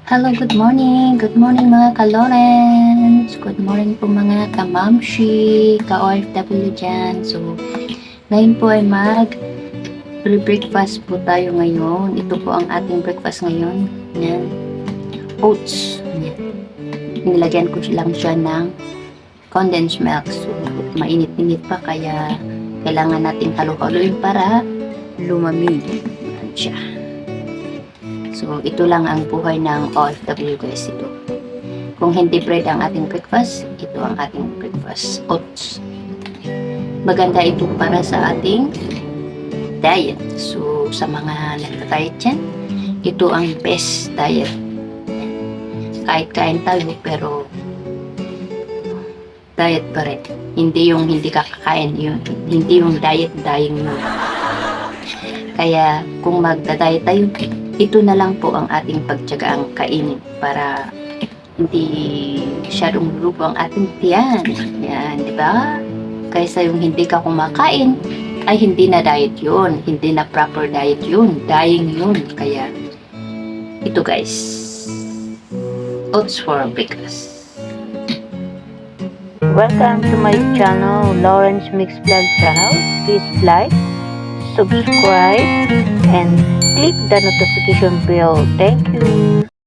Hello, good morning. Good morning mga ka-Lawrence. Good morning po mga ka-Mamshi, ka-OFW dyan. So, ngayon po ay breakfast po tayo ngayon. Ito po ang ating breakfast ngayon. Yan. Oats. Yan. Nilagyan ko lang siya ng condensed milk. So, mainit-init pa kaya kailangan nating halo-haloin para lumamig. Yan siya. So, ito lang ang buhay ng OFW guys, ito. Kung hindi bread ang ating breakfast, ito ang ating breakfast, oats. Maganda ito para sa ating diet. So, sa mga nagta-diet dyan, ito ang best diet. Kahit kain tayo, pero diet pa rin. Hindi yung hindi kakakain, yun. Hindi yung diet, dying mo. Kaya, kung magda-diet tayo, ito na lang po ang ating pagtiyagaang kainin para hindi masyadong lubo ang ating tiyan. Yan, di ba? Kaysa yung hindi ka kumakain, ay hindi na diet yun. Hindi na proper diet yun. Dying yun. Kaya, ito guys. Oats for breakfast. Welcome to my channel, Lawrence Mix Vlog channel. Please like, subscribe, and click the notification bell. Thank you.